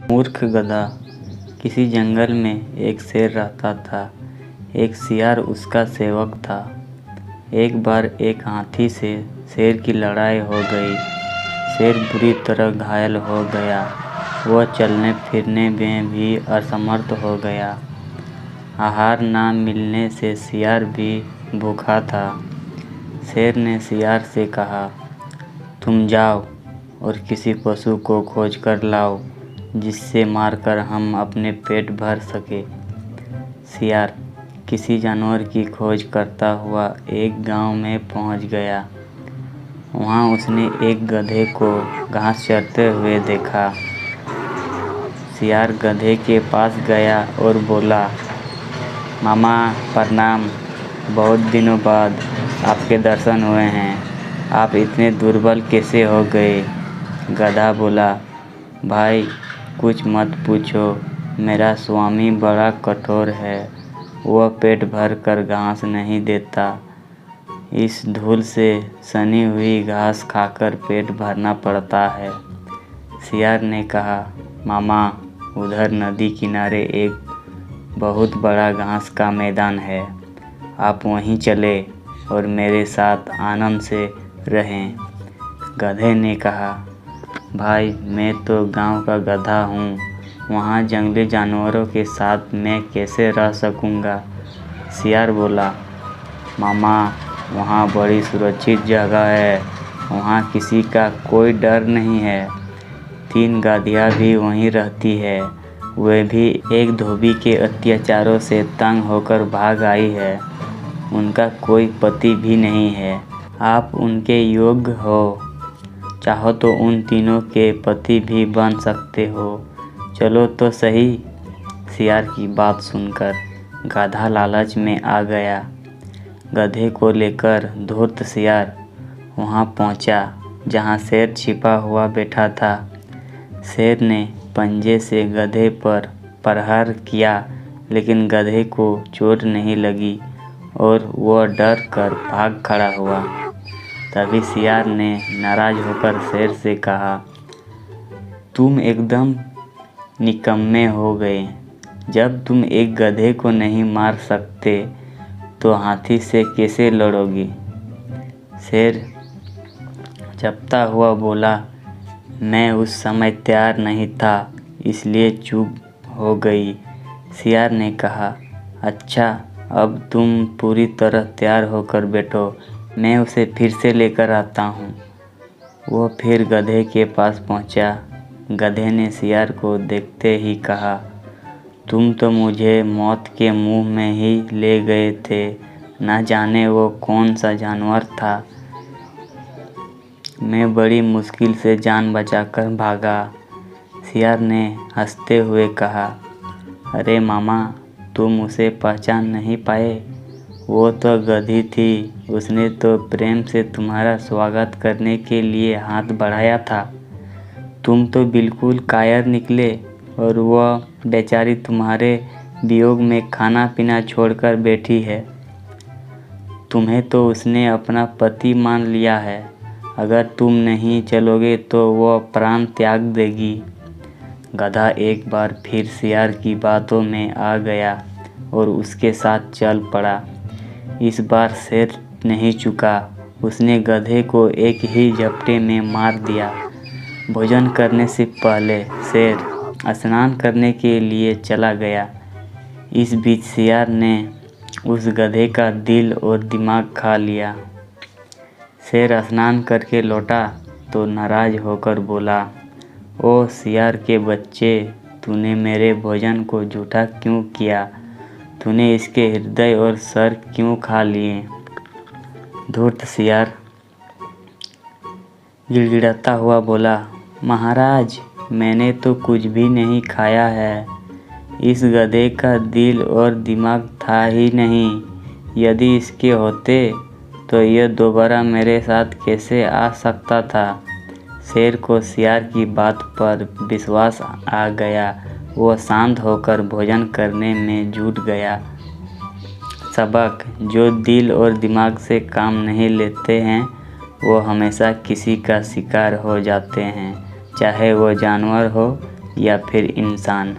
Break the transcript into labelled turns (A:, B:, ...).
A: मूर्ख गधा। किसी जंगल में एक शेर रहता था। एक सियार उसका सेवक था। एक बार एक हाथी से शेर की लड़ाई हो गई। शेर बुरी तरह घायल हो गया। वह चलने फिरने में भी असमर्थ हो गया। आहार ना मिलने से सियार भी भूखा था। शेर ने सियार से कहा, तुम जाओ और किसी पशु को खोज कर लाओ जिससे मारकर हम अपने पेट भर सके। सियार किसी जानवर की खोज करता हुआ एक गांव में पहुंच गया। वहां उसने एक गधे को घास चरते हुए देखा। सियार गधे के पास गया और बोला, मामा प्रणाम, बहुत दिनों बाद आपके दर्शन हुए हैं। आप इतने दुर्बल कैसे हो गए? गधा बोला, भाई कुछ मत पूछो, मेरा स्वामी बड़ा कठोर है। वह पेट भर कर घास नहीं देता। इस धूल से सनी हुई घास खाकर पेट भरना पड़ता है। सियार ने कहा, मामा उधर नदी किनारे एक बहुत बड़ा घास का मैदान है। आप वहीं चले और मेरे साथ आनंद से रहें। गधे ने कहा, भाई मैं तो गांव का गधा हूँ, वहाँ जंगली जानवरों के साथ मैं कैसे रह सकूँगा? सियार बोला, मामा वहाँ बड़ी सुरक्षित जगह है, वहाँ किसी का कोई डर नहीं है। 3 गधियाँ भी वहीं रहती है। वे भी एक धोबी के अत्याचारों से तंग होकर भाग आई है। उनका कोई पति भी नहीं है। आप उनके योग्य हो, चाहो तो उन तीनों के पति भी बन सकते हो। चलो तो सही। सियार की बात सुनकर गधा लालच में आ गया। गधे को लेकर धूर्त सियार वहां पहुंचा जहां शेर छिपा हुआ बैठा था। शेर ने पंजे से गधे पर प्रहार किया, लेकिन गधे को चोट नहीं लगी और वह डर कर भाग खड़ा हुआ। तभी सियार ने नाराज होकर शेर से कहा, तुम एकदम निकम्मे हो गए। जब तुम एक गधे को नहीं मार सकते तो हाथी से कैसे लड़ोगे? शेर चपता हुआ बोला, मैं उस समय तैयार नहीं था, इसलिए चूक हो गई। सियार ने कहा, अच्छा अब तुम पूरी तरह तैयार होकर बैठो, मैं उसे फिर से लेकर आता हूँ। वो फिर गधे के पास पहुँचा। गधे ने सियार को देखते ही कहा, तुम तो मुझे मौत के मुंह में ही ले गए थे। न जाने वो कौन सा जानवर था। मैं बड़ी मुश्किल से जान बचाकर भागा। सियार ने हंसते हुए कहा, अरे मामा तुम उसे पहचान नहीं पाए? वो तो गधी थी, उसने तो प्रेम से तुम्हारा स्वागत करने के लिए हाथ बढ़ाया था। तुम तो बिल्कुल कायर निकले और वह बेचारी तुम्हारे वियोग में खाना पीना छोड़कर बैठी है। तुम्हें तो उसने अपना पति मान लिया है। अगर तुम नहीं चलोगे तो वह प्राण त्याग देगी। गधा एक बार फिर सियार की बातों में आ गया और उसके साथ चल पड़ा। इस बार शेर नहीं चुका। उसने गधे को एक ही झपटे में मार दिया। भोजन करने से पहले शेर स्नान करने के लिए चला गया। इस बीच सियार ने उस गधे का दिल और दिमाग खा लिया। शेर स्नान करके लौटा तो नाराज होकर बोला, ओ सियार के बच्चे, तूने मेरे भोजन को झूठा क्यों किया? तूने इसके हृदय और सर क्यों खा लिए? धूर्त सियार गिड़गिड़ाता हुआ बोला, महाराज मैंने तो कुछ भी नहीं खाया है। इस गधे का दिल और दिमाग था ही नहीं। यदि इसके होते तो यह दोबारा मेरे साथ कैसे आ सकता था? शेर को सियार की बात पर विश्वास आ गया। वह शांत होकर भोजन करने में जुट गया। सबक, जो दिल और दिमाग से काम नहीं लेते हैं वो हमेशा किसी का शिकार हो जाते हैं, चाहे वो जानवर हो या फिर इंसान।